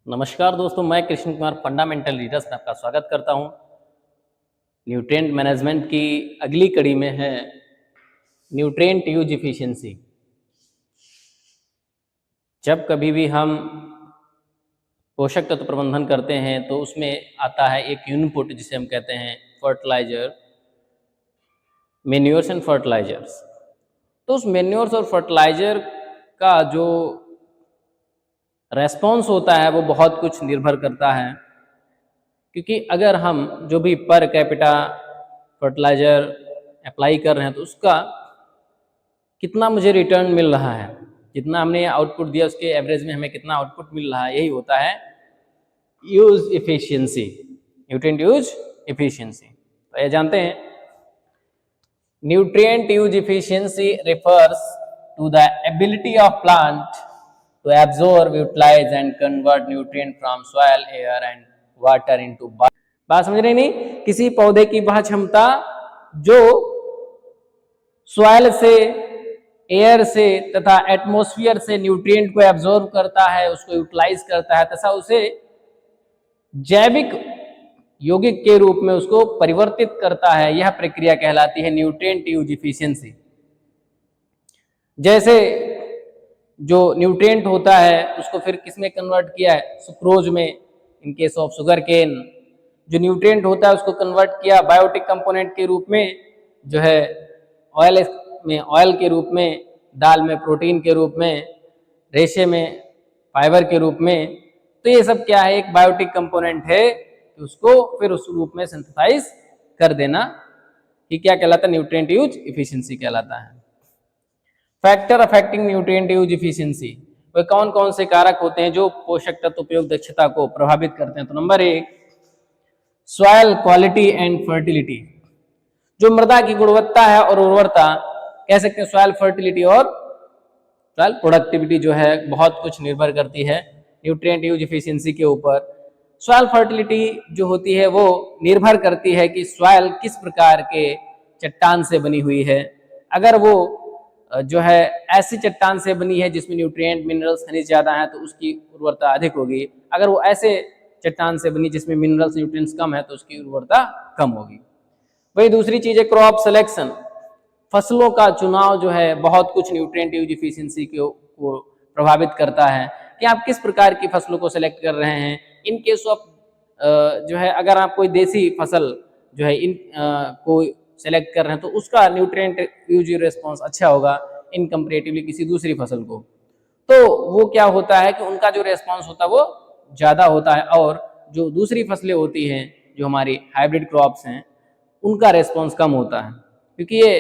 नमस्कार दोस्तों, मैं कृष्ण कुमार फंडामेंटल रीडर्स में आपका स्वागत करता हूं। न्यूट्रिएंट मैनेजमेंट की अगली कड़ी में है न्यूट्रिएंट यूज इफिशिएंसी। जब कभी भी हम पोषक तत्व प्रबंधन करते हैं तो उसमें आता है एक इनपुट जिसे हम कहते हैं फर्टिलाइजर, मेन्योर्स एंड फर्टिलाइजर्स। तो उस मेन्योर्स और फर्टिलाइजर का जो रेस्पॉन्स होता है वो बहुत कुछ निर्भर करता है, क्योंकि अगर हम जो भी पर कैपिटा फर्टिलाइजर अप्लाई कर रहे हैं तो उसका कितना मुझे रिटर्न मिल रहा है, जितना हमने आउटपुट दिया उसके एवरेज में हमें कितना आउटपुट मिल रहा है, यही होता है use efficiency, nutrient use efficiency. तो ये जानते हैं, nutrient use efficiency refers to the ability of plant to absorb, utilize and convert nutrient from soil, air and water into bio। बात समझ रहे नहीं? किसी पौधे की वह क्षमता जो सॉइल से, एयर से तथा एटमॉस्फेयर से न्यूट्रिएंट को एब्जॉर्ब करता है, उसको यूटिलाइज करता है तथा उसे जैविक यौगिक के रूप में उसको परिवर्तित करता है, यह प्रक्रिया कहलाती है न्यूट्रिएंट यूज इफिशिएंसी। जैसे जो न्यूट्रिएंट होता है उसको फिर किसमें कन्वर्ट किया है, सुक्रोज में, in case of sugar cane. जो न्यूट्रिएंट होता है उसको कन्वर्ट किया बायोटिक कंपोनेंट के रूप में, जो है ऑयल में ऑयल के रूप में, दाल में प्रोटीन के रूप में, रेशे में फाइबर के रूप में। तो ये सब क्या है, एक बायोटिक कंपोनेंट है, उसको फिर उस रूप में सिंथेसाइज कर देना, ये क्या कहलाता है, न्यूट्रिएंट यूज इफिशिएंसी कहलाता है। Factor affecting nutrient use efficiency, वे कौन कौन से कारक होते हैं जो पोषक तत्व उपयोग दक्षता को प्रभावित करते हैं। तो number 1, soil quality and fertility. जो मृदा की गुणवत्ता है और उर्वरता, कह सकते हैं सॉइल फर्टिलिटी और सॉइल प्रोडक्टिविटी जो है बहुत कुछ निर्भर करती है न्यूट्रिएंट यूज इफिशिएंसी के ऊपर। सॉइल फर्टिलिटी जो होती है वो निर्भर करती है कि सॉइल किस प्रकार के चट्टान से बनी हुई है। अगर वो जो है ऐसी चट्टान से बनी है जिसमें न्यूट्रिएंट, मिनरल्स, खनिज ज्यादा है तो उसकी उर्वरता अधिक होगी। अगर वो ऐसे चट्टान से बनी जिसमें मिनरल्स, न्यूट्रिएंट्स कम है तो उसकी उर्वरता कम होगी। वही दूसरी चीज है क्रॉप सिलेक्शन, फसलों का चुनाव जो है बहुत कुछ न्यूट्रिएंट यूज इफिशिएंसी को प्रभावित करता है कि आप किस प्रकार की फसलों को सिलेक्ट कर रहे हैं। इन केस ऑफ जो है अगर आप कोई देसी फसल जो है इन को सेलेक्ट कर रहे हैं तो उसका न्यूट्रिएंट यूज रिस्पॉन्स अच्छा होगा इन कंपैरेटिवली किसी दूसरी फसल को। तो वो क्या होता है कि उनका जो रिस्पॉन्स होता है वो ज़्यादा होता है, और जो दूसरी फसलें होती हैं जो हमारी हाइब्रिड क्रॉप्स हैं उनका रिस्पॉन्स कम होता है, क्योंकि ये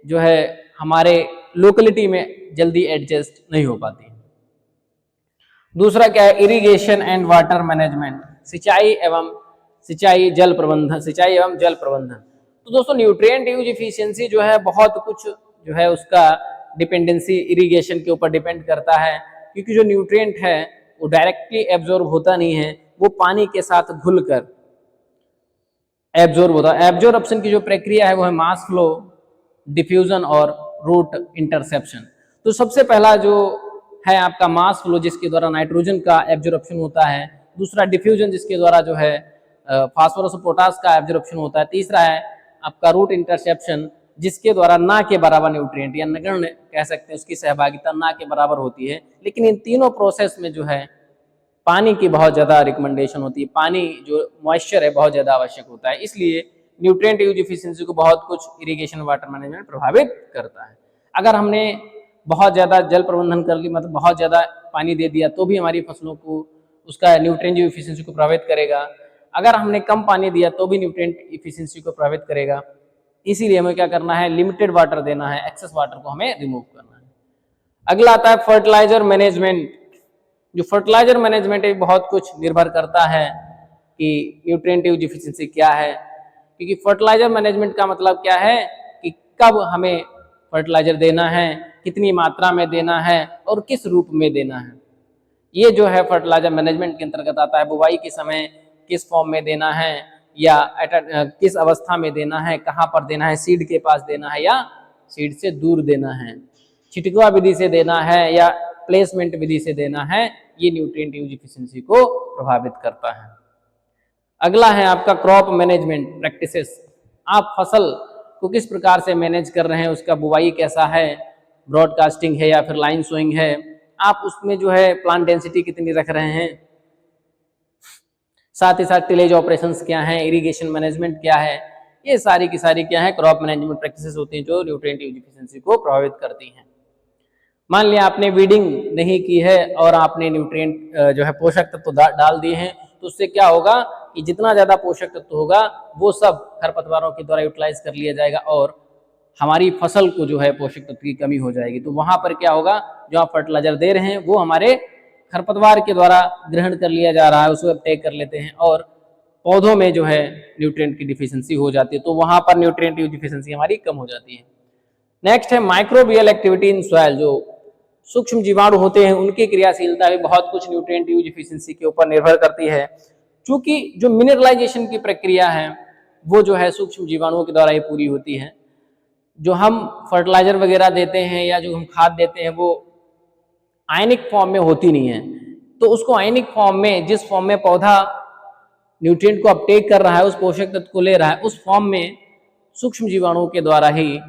जो है हमारे लोकेलिटी में जल्दी एडजस्ट नहीं हो पाती। दूसरा क्या है, इरिगेशन एंड वाटर मैनेजमेंट, सिंचाई एवं जल प्रबंधन। तो दोस्तों न्यूट्रिएंट यूज इफिशिएंसी जो है बहुत कुछ जो है उसका डिपेंडेंसी इरिगेशन के ऊपर डिपेंड करता है, क्योंकि जो न्यूट्रिएंट है वो डायरेक्टली एब्जॉर्ब होता नहीं है, वो पानी के साथ घुलकर एब्जॉर्ब होता है। एब्जॉर्प्शन की जो प्रक्रिया है वो है मास फ्लो, डिफ्यूजन और रूट इंटरसेप्शन। तो सबसे पहला जो है आपका मास फ्लो, जिसके द्वारा नाइट्रोजन का एब्जॉर्प्शन होता है। दूसरा डिफ्यूजन, जिसके द्वारा जो है फास्फोरस और पोटास का एब्जॉर्प्शन होता है। तीसरा है आपका रूट इंटरसेप्शन, जिसके द्वारा ना के बराबर न्यूट्रिएंट या नगण्य कह सकते हैं उसकी सहभागिता ना के बराबर होती है। लेकिन इन तीनों प्रोसेस में जो है पानी की बहुत ज़्यादा रिकमेंडेशन होती है, पानी जो मॉइस्चर है बहुत ज़्यादा आवश्यक होता है। इसलिए न्यूट्रिएंट यूज इफिशिएंसी को बहुत कुछ इरिगेशन वाटर मैनेजमेंट प्रभावित करता है। अगर हमने बहुत ज़्यादा जल प्रबंधन कर ली, मतलब बहुत ज़्यादा पानी दे दिया, तो भी हमारी फसलों को उसका न्यूट्रिएंट यूज इफिशिएंसी को प्रभावित करेगा। अगर हमने कम पानी दिया तो भी न्यूट्रिएंट इफिशिएंसी को प्रभावित करेगा। इसीलिए हमें क्या करना है, लिमिटेड वाटर देना है, एक्सेस वाटर को हमें रिमूव करना है। अगला आता है फर्टिलाइजर मैनेजमेंट। जो फर्टिलाइजर मैनेजमेंट है बहुत कुछ निर्भर करता है कि न्यूट्रिएंट यूज इफिशिएंसी क्या है, क्योंकि फर्टिलाइजर मैनेजमेंट का मतलब क्या है कि कब हमें फर्टिलाइजर देना है, कितनी मात्रा में देना है और किस रूप में देना है। ये जो है फर्टिलाइजर मैनेजमेंट के अंतर्गत आता है। बुवाई के समय किस फॉर्म में देना है या किस अवस्था में देना है, कहाँ पर देना है, सीड के पास देना है या सीड से दूर देना है, छिटकुआ विधि से देना है या प्लेसमेंट विधि से देना है, ये न्यूट्रिएंट यूज एफिशिएंसी को प्रभावित करता है। अगला है आपका क्रॉप मैनेजमेंट प्रैक्टिसेस। आप फसल को किस प्रकार से मैनेज कर रहे हैं, उसका बुवाई कैसा है, ब्रॉडकास्टिंग है या फिर लाइन सोइंग है, आप उसमें जो है प्लांट डेंसिटी कितनी रख रहे हैं, साथ ही साथ टिलेज ऑपरेशंस क्या हैं, इरिगेशन मैनेजमेंट क्या है, ये सारी की सारी क्या है क्रॉप मैनेजमेंट प्रैक्टिसेस होती हैं जो न्यूट्रिएंट यूज एफिशिएंसी को प्रभावित करती हैं। मान लिया आपने वीडिंग नहीं की है और आपने न्यूट्रिएंट जो है पोषक तत्व डाल दिए हैं, तो उससे क्या होगा कि जितना ज्यादा पोषक तत्व होगा वो सब खरपतवारों के द्वारा यूटिलाइज कर लिया जाएगा और हमारी फसल को जो है पोषक तत्व की कमी हो जाएगी। तो वहां पर क्या होगा, जो आप फर्टिलाइजर दे रहे हैं वो हमारे खरपतवार के द्वारा ग्रहण कर लिया जा रहा है, उसको अपटेक कर लेते हैं और पौधों में जो है न्यूट्रिएंट की डिफिशियंसी हो जाती है, तो वहां पर न्यूट्रिएंट यूज एफिशिएंसी हमारी कम हो जाती है। नेक्स्ट है माइक्रोबियल एक्टिविटी इन सॉइल। जो सूक्ष्म जीवाणु होते हैं उनकी क्रियाशीलता भी बहुत कुछ न्यूट्रिएंट यूज एफिशिएंसी के ऊपर निर्भर करती है। चूंकि जो मिनरलाइजेशन की प्रक्रिया है वो जो है सूक्ष्म जीवाणुओं के द्वारा ही पूरी होती है। जो हम फर्टिलाइजर वगैरह देते हैं या जो हम खाद देते हैं वो आयनिक फॉर्म में होती नहीं है, तो उसको आयनिक फॉर्म में, जिस फॉर्म में पौधा न्यूट्रिएंट को अपटेक कर रहा है, उस पोषक तत्व को ले रहा है, उस फॉर्म में सूक्ष्म जीवाणुओं के द्वारा ही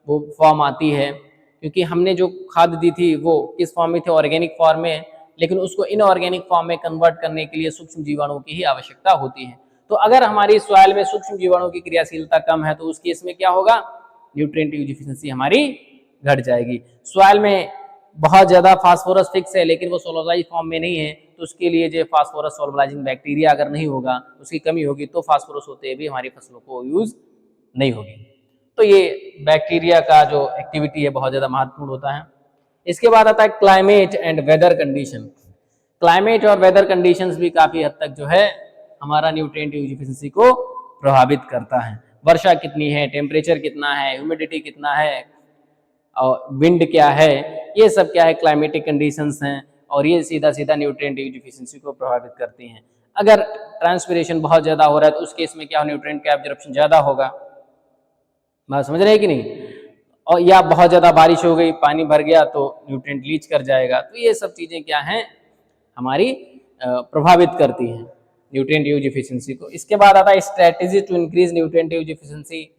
वो फॉर्म आती है। क्योंकि हमने जो खाद दी थी वो किस फॉर्म में थी, ऑर्गेनिक फॉर्म में, लेकिन उसको इनऑर्गेनिक फॉर्म में कन्वर्ट करने के लिए सूक्ष्म जीवाणुओं की ही आवश्यकता होती है। तो अगर हमारी सॉइल में सूक्ष्म जीवाणुओं की क्रियाशीलता कम है तो उस केस में क्या होगा, न्यूट्रिएंट यूज एफिशिएंसी हमारी घट जाएगी। सॉइल में बहुत ज्यादा फास्फोरस फिक्स है लेकिन वो सोलुबलाइज फॉर्म में नहीं है, तो उसके लिए जो फास्फोरस सोलुबलाइजिंग बैक्टीरिया अगर नहीं होगा, उसकी कमी होगी, तो फास्फोरस होते भी हमारी फसलों को यूज नहीं होगी। तो ये बैक्टीरिया का जो एक्टिविटी है बहुत ज्यादा महत्वपूर्ण होता है। इसके बाद आता है climate and weather condition. Climate और वेदर कंडीशंस भी काफी हद तक जो है हमारा न्यूट्रिएंट यूज एफिशिएंसी को प्रभावित करता है। वर्षा कितनी है, टेम्परेचर कितना है, ह्यूमिडिटी कितना है और विंड क्या है, ये सब क्या है क्लाइमेटिक कंडीशंस हैं और ये सीधा सीधा न्यूट्रिएंट यूज एफिशिएंसी को प्रभावित करती हैं। अगर ट्रांसपिरेशन बहुत ज्यादा हो रहा है तो उस केस में क्या न्यूट्रिएंट का एब्जॉर्प्शन ज्यादा होगा, बात समझ रहे हैं कि नहीं, और या बहुत ज्यादा बारिश हो गई, पानी भर गया तो न्यूट्रिएंट लीच कर जाएगा। तो ये सब चीजें क्या हैं हमारी प्रभावित करती हैं न्यूट्रिएंट यूज एफिशिएंसी को। इसके बाद आता है strategy to increase nutrient use efficiency.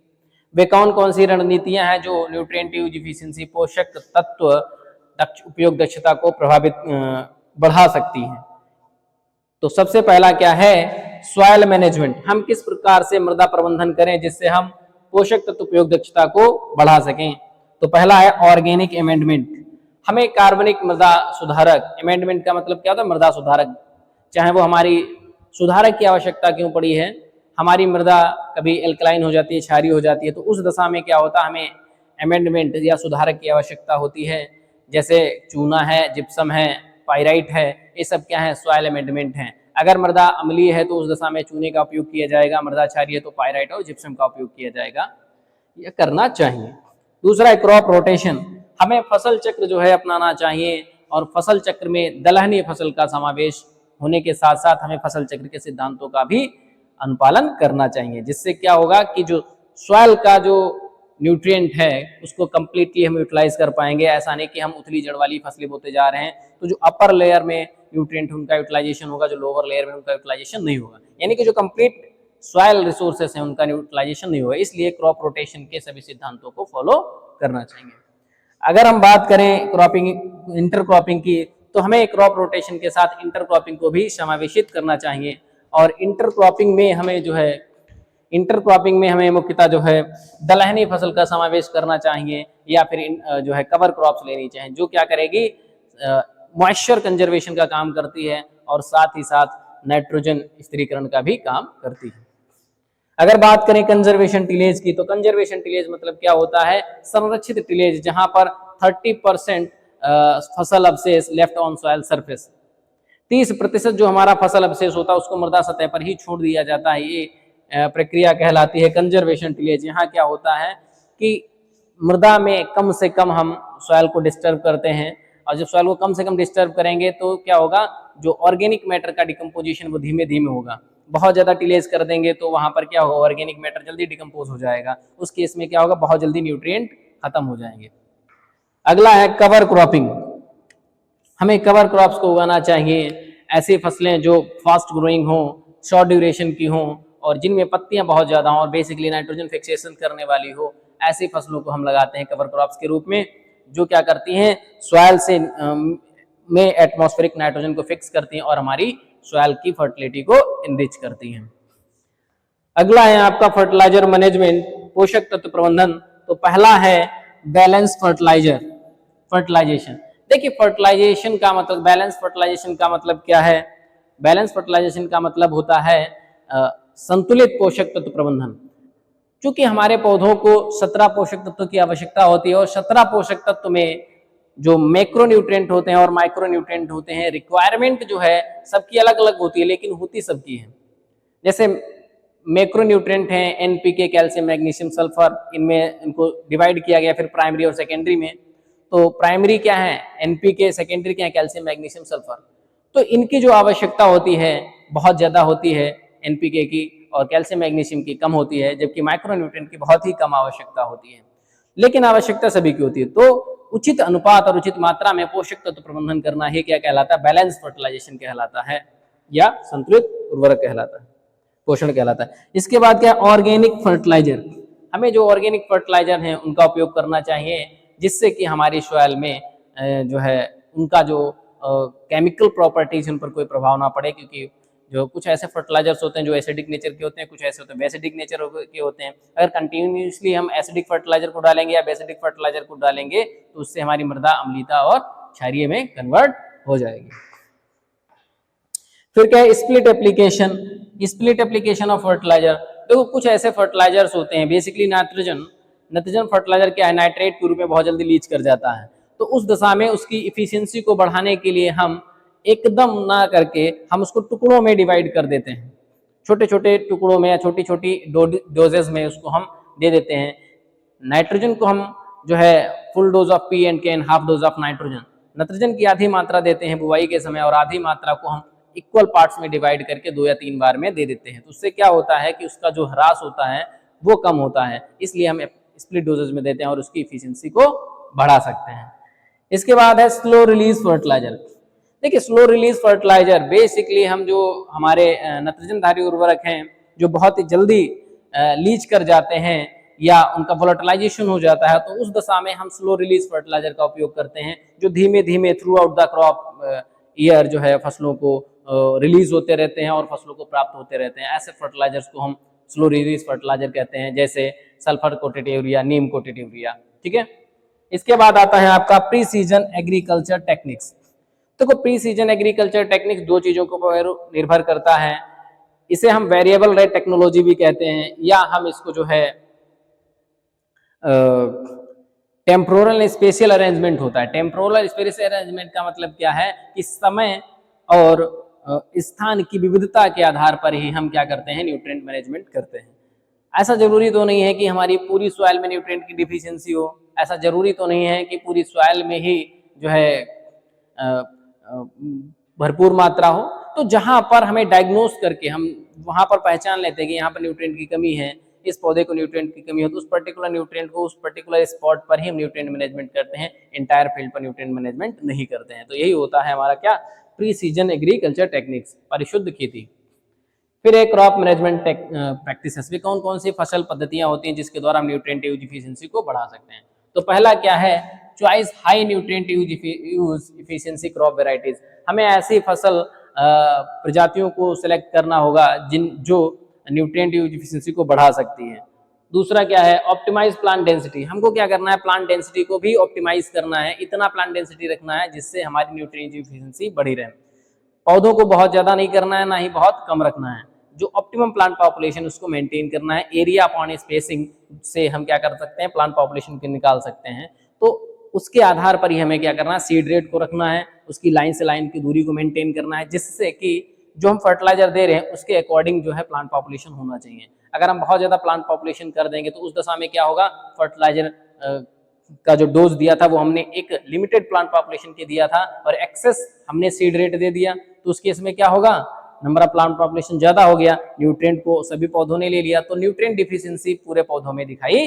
वे कौन कौन सी रणनीतियां हैं जो न्यूट्रिएंट यूज एफिशिएंसी पोषक तत्व उपयोग दक्षता को प्रभावित बढ़ा सकती हैं। तो सबसे पहला क्या है, सॉइल मैनेजमेंट। हम किस प्रकार से मृदा प्रबंधन करें जिससे हम पोषक तत्व उपयोग दक्षता को बढ़ा सकें। तो पहला है ऑर्गेनिक अमेंडमेंट। हमें कार्बनिक मृदा सुधारक, अमेंडमेंट का मतलब क्या होता है, मृदा सुधारक, चाहे वो हमारी सुधारक की आवश्यकता क्यों पड़ी है, हमारी मृदा कभी एल्कलाइन हो जाती है, क्षारीय हो जाती है, तो उस दशा में क्या होता है हमें अमेंडमेंट या सुधारक की आवश्यकता होती है। जैसे चूना है, जिप्सम है, पाइराइट है, ये सब क्या है सॉइल अमेंडमेंट है। अगर मृदा अम्लीय है तो उस दशा में चूने का उपयोग किया जाएगा, मृदा क्षारीय है तो पाइराइट और जिप्सम का उपयोग किया जाएगा, यह करना चाहिए। दूसरा है क्रॉप रोटेशन। हमें फसल चक्र जो है अपनाना चाहिए और फसल चक्र में दलहनी फसल का समावेश होने के साथ साथ हमें फसल चक्र के सिद्धांतों का भी अनुपालन करना चाहिए, जिससे क्या होगा कि जो सॉइल का जो न्यूट्रिएंट है उसको कंप्लीटली हम यूटिलाइज कर पाएंगे। ऐसा नहीं कि हम उथली जड़ वाली फसलें बोते जा रहे हैं तो जो अपर लेयर में न्यूट्रिएंट उनका यूटिलाइजेशन होगा, जो लोअर लेयर में उनका यूटिलाइजेशन नहीं होगा, यानी कि जो कंप्लीट सॉइल रिसोर्सेस हैं उनका यूटिलाइजेशन नहीं होगा। इसलिए क्रॉप रोटेशन के सभी सिद्धांतों को फॉलो करना चाहिए। अगर हम बात करें क्रॉपिंग, इंटरक्रॉपिंग की, तो हमें क्रॉप रोटेशन के साथ इंटरक्रॉपिंग को भी समावेशित करना चाहिए। और इंटरक्रॉपिंग में हमें मुख्यतः जो है दलहनी फसल का समावेश करना चाहिए या फिर जो है कवर क्रॉप्स लेनी चाहिए, जो क्या करेगी मॉइस्चर कंजर्वेशन का काम करती है और साथ ही साथ नाइट्रोजन स्थिरीकरण का भी काम करती है। अगर बात करें कंजर्वेशन टिलेज की, तो कंजर्वेशन टिलेज मतलब क्या होता है, संरक्षित टिलेज, जहां पर 30% फसल अवशेष लेफ्ट ऑन सॉइल सरफेस, 30% जो हमारा फसल अवशेष होता है उसको मृदा सतह पर ही छोड़ दिया जाता है। ये प्रक्रिया कहलाती है कंजर्वेशन टिलेज। यहाँ क्या होता है कि मृदा में कम से कम हम सॉइल को डिस्टर्ब करते हैं, और जब सॉइल को कम से कम डिस्टर्ब करेंगे तो क्या होगा, जो ऑर्गेनिक मैटर का डिकम्पोजिशन वो धीमे धीमे होगा। बहुत ज्यादा टिलेज कर देंगे तो वहां पर क्या होगा, ऑर्गेनिक मैटर जल्दी डिकम्पोज हो जाएगा, उस केस में क्या होगा, बहुत जल्दी न्यूट्रिएंट खत्म हो जाएंगे। अगला है कवर क्रॉपिंग। हमें कवर क्रॉप्स को उगाना चाहिए, ऐसी फसलें जो फास्ट ग्रोइंग हो, शॉर्ट ड्यूरेशन की हो और जिनमें पत्तियां बहुत ज्यादा हों और बेसिकली नाइट्रोजन फिक्सेशन करने वाली हो, ऐसी फसलों को हम लगाते हैं कवर क्रॉप्स के रूप में, जो क्या करती हैं सॉइल से में एटमॉस्फेरिक नाइट्रोजन को फिक्स करती हैं और हमारी सॉइल की फर्टिलिटी को इनरिच करती हैं। अगला है आपका फर्टिलाइजर मैनेजमेंट, पोषक तत्व प्रबंधन। तो पहला है बैलेंस फर्टिलाइजेशन। देखिए फर्टिलाइजेशन का मतलब, बैलेंस फर्टिलाइजेशन का मतलब क्या है? बैलेंस फर्टिलाइजेशन का मतलब होता है संतुलित पोषक तत्व प्रबंधन। क्योंकि हमारे पौधों को 17 पोषक तत्व की आवश्यकता होती है और 17 पोषक तत्व में जो मैक्रो न्यूट्रिएंट होते हैं और माइक्रो न्यूट्रिएंट होते हैं, रिक्वायरमेंट जो है सबकी अलग अलग होती है, लेकिन होती सबकी है। जैसे मैक्रो न्यूट्रिएंट हैं एनपीके, कैल्शियम, मैग्नीशियम, सल्फर, इनमें इनको डिवाइड किया गया फिर प्राइमरी और सेकेंडरी में। तो प्राइमरी क्या है एनपीके, सेकेंडरी क्या है कैल्शियम, मैग्नीशियम, सल्फर। तो इनकी जो आवश्यकता होती है बहुत ज्यादा होती है, एनपीके की और कैल्शियम मैग्नीशियम की कम होती है, जबकि माइक्रो न्यूट्रिएंट की बहुत ही कम आवश्यकता होती है, लेकिन आवश्यकता सभी की होती है। तो उचित अनुपात और उचित मात्रा में पोषक तत्व प्रबंधन करना ही क्या कहलाता है? बैलेंस फर्टिलाइजेशन कहलाता है या संतुलित उर्वरक कहलाता है, पोषण कहलाता है। इसके बाद क्या, ऑर्गेनिक फर्टिलाइजर। हमें जो ऑर्गेनिक फर्टिलाइजर हैं उनका उपयोग करना चाहिए, जिससे कि हमारी सॉइल में जो है उनका जो केमिकल प्रॉपर्टीज उन पर कोई प्रभाव ना पड़े। क्योंकि जो कुछ ऐसे फर्टिलाइजर्स होते हैं जो एसिडिक नेचर के होते हैं, कुछ ऐसे होते हैं बेसिडिक नेचर के होते हैं। अगर कंटिन्यूसली हम एसिडिक फर्टिलाइजर को डालेंगे या बेसिडिक फर्टिलाइजर को डालेंगे तो उससे हमारी मृदा अम्लीता और क्षारीय में कन्वर्ट हो जाएगी। फिर क्या है, स्प्लिट एप्लीकेशन ऑफ फर्टिलाइजर। देखो कुछ ऐसे फर्टिलाइजर्स होते हैं, बेसिकली नाइट्रोजन फर्टिलाइजर क्या है, नाइट्रेट के रूप में बहुत जल्दी लीच कर जाता है। तो उस दशा में उसकी इफिशियंसी को बढ़ाने के लिए हम एकदम ना करके हम उसको टुकड़ों में डिवाइड कर देते हैं, छोटे छोटे टुकड़ों में या छोटी छोटी डोजेज में उसको हम दे देते हैं। नाइट्रोजन को हम जो है full dose of P and K and half dose of nitrogen की आधी मात्रा देते हैं बुवाई के समय और आधी मात्रा को हम इक्वल पार्ट्स में डिवाइड करके 2 या 3 बार में दे देते हैं। तो उससे क्या होता है कि उसका जो ह्रास होता है वो कम होता है, इसलिए हम स्प्लिट डोजेज में देते हैं और उसकी इफिशियंसी को बढ़ा सकते हैं। इसके बाद है स्लो रिलीज फर्टिलाइजर। देखिए स्लो रिलीज फर्टिलाइजर बेसिकली हम जो हमारे नाइट्रोजनधारी उर्वरक हैं जो बहुत ही जल्दी लीच कर जाते हैं या उनका वोलेटिलाइजेशन हो जाता है, तो उस दशा में हम स्लो रिलीज फर्टिलाइजर का उपयोग करते हैं, जो धीमे धीमे through out the crop year जो है फसलों को रिलीज होते रहते हैं और फसलों को प्राप्त होते रहते हैं। ऐसे फर्टिलाइजर्स को हम स्लो रिलीज फर्टिलाइजर कहते हैं, जैसे सल्फर कोटेड यूरिया, नीम कोटेड यूरिया। ठीक है, इसके बाद आता है आपका प्री सीजन एग्रीकल्चर टेक्निक्स। देखो प्री सीजन एग्रीकल्चर टेक्निक्स दो चीजों को निर्भर करता है। इसे हम वेरिएबल रेट टेक्नोलॉजी भी कहते हैं, या हम इसको जो है टेम्पोरल स्पेशियल अरेंजमेंट होता है। टेम्पोरल स्पेशियल अरेंजमेंट का मतलब क्या है कि समय और स्थान की विविधता के आधार पर ही हम क्या करते हैं, न्यूट्रिएंट मैनेजमेंट करते हैं। ऐसा जरूरी तो नहीं है कि हमारी पूरी सॉइल में न्यूट्रिएंट की डिफिशियंसी हो, ऐसा जरूरी तो नहीं है कि पूरी सॉइल में ही जो है भरपूर मात्रा हो। तो जहां पर हमें डायग्नोस करके हम वहां पर पहचान लेते हैं कि यहाँ पर न्यूट्रिएंट की कमी है, इस पौधे को न्यूट्रिएंट की कमी हो, तो उस पर्टिकुलर न्यूट्रिएंट को उस पर्टिकुलर स्पॉट पर ही हम न्यूट्रिएंट मैनेजमेंट करते हैं, इंटायर फील्ड पर न्यूट्रिएंट मैनेजमेंट नहीं करते हैं। तो यही होता है हमारा क्या, प्री सीजन एग्रीकल्चर टेक्निक्स, परिशुद्ध खेती। फिर एक क्रॉप मैनेजमेंट प्रैक्टिसेस भी, कौन कौन सी फसल पद्धतियां होती हैं जिसके द्वारा हम न्यूट्रिएंट यूज एफिशिएंसी को बढ़ा सकते हैं। तो पहला क्या है, choice high nutrient use efficiency crop varieties. हमें ऐसी फसल प्रजातियों को सिलेक्ट करना होगा जो न्यूट्रिएंट यूज एफिशिएंसी को बढ़ा सकती है। दूसरा क्या है, ऑप्टिमाइज प्लांट डेंसिटी। हमको क्या करना है, प्लांट डेंसिटी को भी ऑप्टिमाइज करना है, इतना प्लांट डेंसिटी रखना है जिससे हमारी न्यूट्रिएंट एफिशिएंसी बढ़ी रहे। पौधों को बहुत ज्यादा नहीं करना है, ना ही बहुत कम रखना है, जो ऑप्टिमम प्लांट पॉपुलेशन उसको मेंटेन करना है। एरिया अपॉन स्पेसिंग से हम क्या कर सकते हैं, प्लांट पॉपुलेशन को निकाल सकते हैं। तो उसके आधार पर ही हमें क्या करना है, सीड रेट को रखना है, उसकी लाइन से लाइन की दूरी को मेंटेन करना है, जिससे कि जो हम फर्टिलाइजर दे रहे हैं उसके अकॉर्डिंग जो है प्लांट पॉपुलेशन होना चाहिए। अगर हम बहुत ज्यादा प्लांट पॉपुलेशन कर देंगे तो उस दशा में क्या होगा, फर्टिलाइजर का जो डोज दिया था वो हमने एक लिमिटेड प्लांट पॉपुलेशन के दिया था और एक्सेस हमने सीड रेट दे दिया, तो उस केस में क्या होगा, नंबर ऑफ प्लांट पॉपुलेशन ज्यादा हो गया, न्यूट्रिएंट को सभी पौधों ने ले लिया, तो न्यूट्रिएंट डिफिशियंसी पूरे पौधों में दिखाई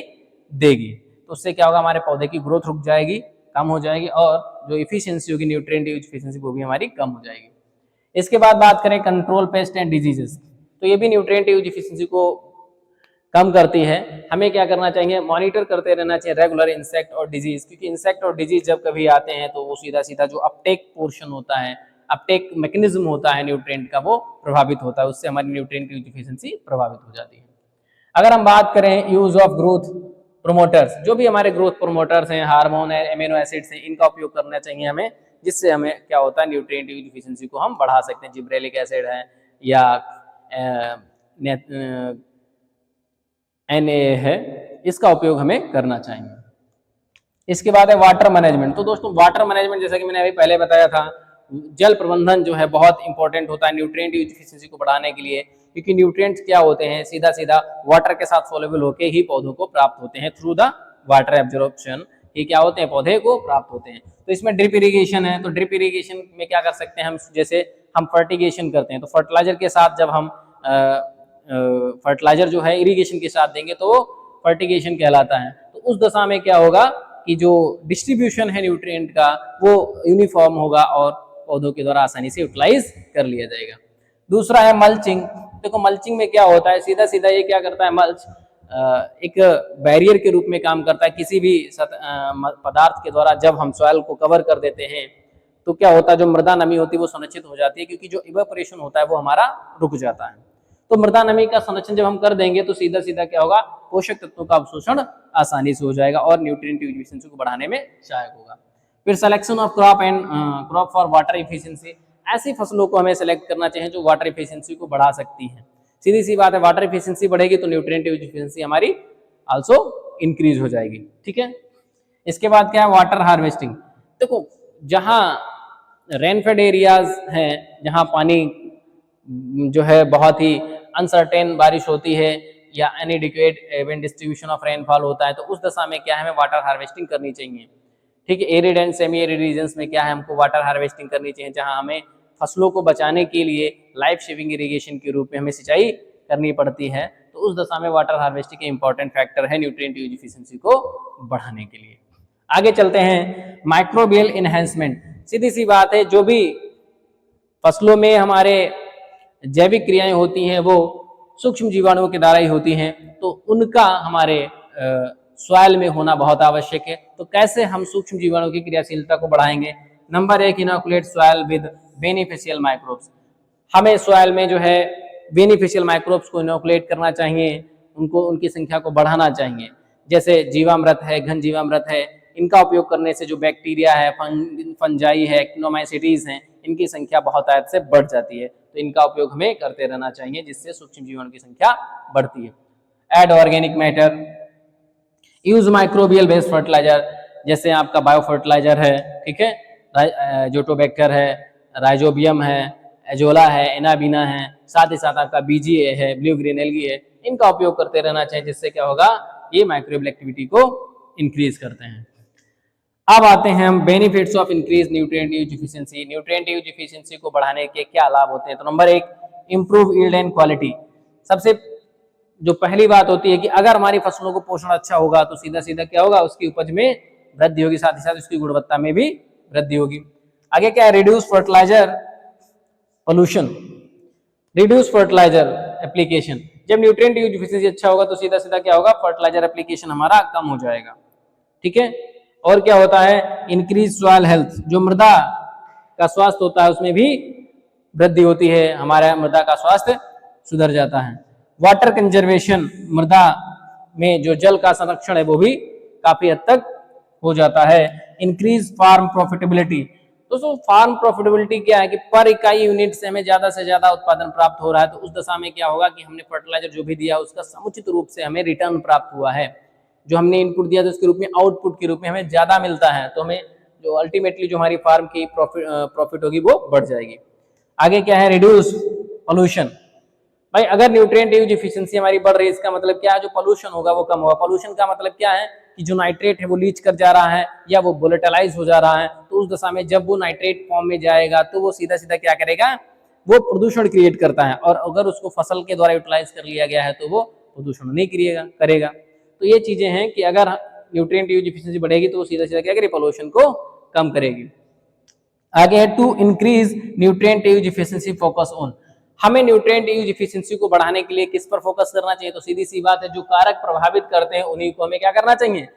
देगी। तो उससे क्या होगा, हमारे पौधे की ग्रोथ रुक जाएगी, कम हो जाएगी और जो इफिशियंसी होगी न्यूट्रिएंट यूज इफिशियंसी वो भी हमारी कम हो जाएगी। इसके बाद बात करें कंट्रोल पेस्ट एंड डिजीजेस, तो ये भी न्यूट्रिएंट यूज इफिशियंसी को कम करती है। हमें क्या करना चाहिए, मॉनिटर करते रहना चाहिए रेगुलर इंसेक्ट और डिजीज, क्योंकि इंसेक्ट और डिजीज जब कभी आते हैं तो वो सीधा सीधा जो अपटेक पोर्शन होता है, अपटेक मैकेनिज्म होता है न्यूट्रिएंट का, वो प्रभावित होता है, उससे हमारी न्यूट्रिएंट यूज इफिशियंसी प्रभावित हो जाती है। अगर हम बात करें यूज ऑफ ग्रोथ प्रोमोटर्स, जो भी हमारे ग्रोथ प्रोमोटर्स हैं, हार्मोन है, एमिनो एसिड्स हैं, इनका उपयोग करना चाहिए हमें, जिससे हमें क्या होता है न्यूट्रिएंट यूज इफिशियंसी को हम बढ़ा सकते हैं। जिब्रेलिक एसिड है या Na है, इसका उपयोग हमें करना चाहिए। इसके बाद है वाटर मैनेजमेंट। तो दोस्तों वाटर मैनेजमेंट जैसा कि मैंने अभी पहले बताया था, जल प्रबंधन जो है बहुत इंपॉर्टेंट होता है न्यूट्रिएंट यूज इफिशियंसी को बढ़ाने के लिए, क्योंकि न्यूट्रिएंट्स क्या होते हैं, सीधा सीधा वाटर के साथ सोलेबल होके ही पौधों को प्राप्त होते हैं, थ्रू द वाटर एब्जॉर्प्शन ये क्या होते हैं, पौधे को प्राप्त होते हैं। तो इसमें ड्रिप इरिगेशन है, तो ड्रिप इरिगेशन में क्या कर सकते हैं हम, जैसे हम फर्टिगेशन करते हैं तो फर्टिलाइजर के साथ जब हम फर्टिलाइजर जो है इरिगेशन के साथ देंगे तो वो फर्टिगेशन कहलाता है। तो उस दशा में क्या होगा कि जो डिस्ट्रीब्यूशन है न्यूट्रिएंट का वो यूनिफॉर्म होगा और पौधों के द्वारा आसानी से यूटिलाइज कर लिया जाएगा। दूसरा है मल्चिंग। देखो मल्चिंग में क्या होता है, सीधा सीधा ये क्या करता है, मल्च एक बैरियर के रूप में काम करता है। किसी भी पदार्थ के द्वारा जब हम सॉइल को कवर कर देते हैं तो क्या होता है, जो मृदा नमी होती है वो संरक्षित हो जाती है, क्योंकि जो इवेपोरेशन होता है वो हमारा रुक जाता है। तो मृदा नमी का संरक्षण जब हम कर देंगे तो सीधा सीधा क्या होगा, पोषक तत्वों का अवशोषण आसानी से हो जाएगा और न्यूट्रिएंट यूज इफिशियंसी को बढ़ाने में सहायक होगा। फिर selection of crop and crop for water efficiency, ऐसी फसलों को हमें सेलेक्ट करना चाहिए जो वाटर इफिशियंसी को बढ़ा सकती है। सीधी सी बात है, वाटर इफिशियंसी बढ़ेगी तो न्यूट्रिएंट यूज इफिशियंसी हमारी आल्सो इंक्रीज हो जाएगी। ठीक है, इसके बाद क्या है, वाटर हार्वेस्टिंग। देखो जहां रेनफेड एरियाज हैं, जहां पानी जो है बहुत ही अनसर्टेन बारिश होती है या अनएडिक्वेट इवन डिस्ट्रीब्यूशन ऑफ रेनफॉल होता है, तो उस दशा में क्या है, हमें वाटर हार्वेस्टिंग करनी चाहिए। ठीक है, arid and semi arid regions में क्या है, हमको वाटर हार्वेस्टिंग करनी चाहिए, जहां हमें फसलों को बचाने के लिए लाइफ सेविंग इरिगेशन के रूप में हमें सिंचाई करनी पड़ती है। तो उस दशा में वाटर हार्वेस्टिंग एक इंपॉर्टेंट फैक्टर है न्यूट्रिएंट यूज इफिशियंसी को बढ़ाने के लिए। आगे चलते हैं, माइक्रोबियल इनहेंसमेंट। सीधी सी बात है, जो भी फसलों में हमारे जैविक क्रियाएं होती हैं वो सूक्ष्म जीवाणुओं के द्वारा ही होती हैं, तो उनका हमारे सॉइल में होना बहुत आवश्यक है। तो कैसे हम सूक्ष्म जीवाणुओं की क्रियाशीलता को बढ़ाएंगे? Number 1, inoculate soil with beneficial microbes. हमें सॉइल में जो है बेनिफिशियल माइक्रोब्स को इनोकुलेट करना चाहिए, उनकी संख्या को बढ़ाना चाहिए। जैसे जीवामृत है, घन जीवामृत है, इनका उपयोग करने से जो बैक्टीरिया है, फंजाई है, एक्टिनोमाइसीटीज हैं, इनकी संख्या बहुत आयत से बढ़ जाती है। तो इनका उपयोग हमें करते रहना चाहिए, जिससे सूक्ष्म जीवाणु की संख्या बढ़ती है। Add organic matter, use microbial based fertiliser, जैसे आपका बायो फर्टिलाइजर है, ठीक है, जोटोबैक्टर है, राइजोबियम है, एजोला है, एनाबीना है, साथ ही साथ आपका बीजीए है, ब्लू ग्रीन एल्गी है, इनका उपयोग करते रहना चाहिए, जिससे क्या होगा, ये माइक्रोबियल एक्टिविटी को इंक्रीज करते हैं। अब आते हैं हम benefits of increase nutrient use efficiency. Nutrient use efficiency को बढ़ाने के क्या लाभ होते हैं? तो number 1, improve yield and quality. सबसे जो पहली बात होती है कि अगर हमारी फसलों को पोषण अच्छा होगा तो सीधा सीधा क्या होगा, उसकी उपज में वृद्धि होगी, साथ ही साथ उसकी गुणवत्ता में भी वृद्धि होगी। आगे क्या है, reduce fertiliser pollution, reduce fertiliser application. जब न्यूट्रिएंट यूज इफिशियंसी अच्छा होगा तो सीधा सीधा क्या होगा, फर्टिलाइजर एप्लीकेशन हमारा कम हो जाएगा। ठीक है, और क्या होता है, इंक्रीज सॉइल हेल्थ, जो मृदा का स्वास्थ्य होता है उसमें भी वृद्धि होती है, हमारा मृदा का स्वास्थ्य सुधर जाता है। वाटर कंजर्वेशन, मृदा में जो जल का संरक्षण है वो भी काफी हद तक हो जाता है। इंक्रीज फार्म प्रॉफिटेबिलिटी, दोस्तों फार्म प्रॉफिटेबिलिटी क्या है कि पर इकाई यूनिट से हमें ज्यादा से ज्यादा उत्पादन प्राप्त हो रहा है, तो उस दशा में क्या होगा कि हमने फर्टिलाइजर जो भी दिया उसका समुचित रूप से हमें रिटर्न प्राप्त हुआ है। जो हमने इनपुट दिया तो उसके रूप में आउटपुट के रूप में हमें ज्यादा मिलता है, तो हमें जो अल्टीमेटली जो हमारी फार्म की प्रॉफिट होगी वो बढ़ जाएगी। आगे क्या है, रिड्यूस पोल्यूशन। भाई अगर न्यूट्रिएंट यूज इफिशियंसी हमारी बढ़ रही है, इसका मतलब क्या है, जो पोल्यूशन होगा वो कम होगा। पोल्यूशन का मतलब क्या है कि जो नाइट्रेट है वो लीच कर जा रहा है या वो वोलेटाइलाइज हो जा रहा है, तो उस दशा में जब वो नाइट्रेट फॉर्म में जाएगा तो वो सीधा सीधा क्या करेगा, वो प्रदूषण क्रिएट करता है, और अगर उसको फसल के द्वारा यूटिलाइज कर लिया गया है तो वो प्रदूषण नहीं करेगा। तो ये चीजें हैं कि अगर न्यूट्रिएंट यूज इफिशियंसी बढ़ेगी तो वो सीधा सीधा क्या करेगी, पोल्यूशन को कम करेगी। आगे है to increase nutrient use efficiency focus on. हमें न्यूट्रिएंट यूज एफिशिएंसी को बढ़ाने के लिए किस पर फोकस करना चाहिए? तो सीधी सी बात है, जो कारक प्रभावित करते हैं उन्हीं को हमें क्या करना चाहिए?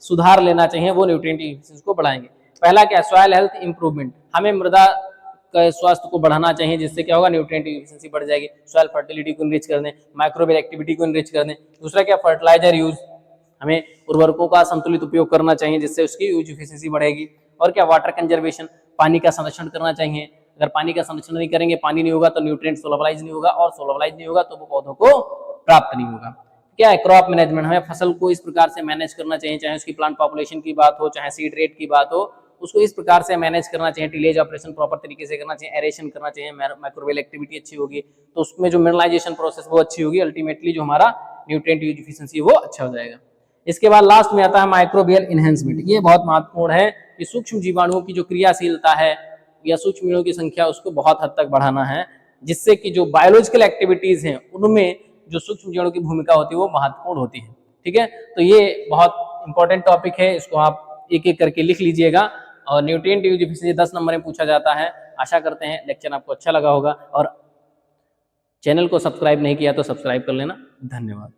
सुधार लेना चाहिए, वो न्यूट्रिएंट यूज एफिशिएंसी को बढ़ाएंगे। पहला क्या? Soil health improvement. हमें मृदा के स्वास्थ्य को बढ़ाना चाहिए, जिससे क्या होगा? न्यूट्रिएंट एफिशिएंसी बढ़ जाएगी। सॉइल फर्टिलिटी को इनरिच कर दें, माइक्रोबियल एक्टिविटी को इनरिच कर दें। दूसरा क्या? Fertiliser use. हमें उर्वरकों का संतुलित उपयोग करना चाहिए, जिससे उसकी यूज एफिशिएंसी बढ़ेगी। और क्या? वाटर कंजर्वेशन, पानी का संरक्षण करना चाहिए। अगर पानी का संरक्षण नहीं करेंगे, पानी नहीं होगा तो न्यूट्रिएंट सोलबलाइज नहीं होगा, और सोलबलाइज नहीं होगा तो वो पौधों को प्राप्त नहीं होगा। क्या है? Crop management. हमें फसल को इस प्रकार से मैनेज करना चाहिए, चाहे उसकी प्लांट पॉपुलेशन की बात हो, चाहे सीड रेट की बात हो, उसको इस प्रकार से मैनेज करना चाहिए। टिलेज ऑपरेशन प्रॉपर तरीके से करना चाहिए, एरेशन करना चाहिए, माइक्रोबियल एक्टिविटी अच्छी होगी तो उसमें जो मिनरलाइजेशन प्रोसेस वो अच्छी होगी, अल्टीमेटली जो हमारा न्यूट्रिएंट यूज एफिशिएंसी वो अच्छा हो जाएगा। इसके बाद लास्ट में आता है माइक्रोबियल इनहेंसमेंट। ये बहुत महत्वपूर्ण है कि सूक्ष्म जीवाणुओं की जो क्रियाशीलता है या सूक्ष्म जीवाणुओं की संख्या उसको बहुत हद तक बढ़ाना है, जिससे कि जो बायोलॉजिकल एक्टिविटीज हैं उनमें जो सूक्ष्म जीवाणुओं की भूमिका होती है वो महत्वपूर्ण होती है। ठीक है, तो ये बहुत इंपॉर्टेंट टॉपिक है, इसको आप एक एक करके लिख लीजिएगा। और न्यूट्रिएंट यूज एफिशिएंसी 10 नंबर में पूछा जाता है। आशा करते हैं लेक्चर आपको अच्छा लगा होगा, और चैनल को सब्सक्राइब नहीं किया तो सब्सक्राइब कर लेना। धन्यवाद।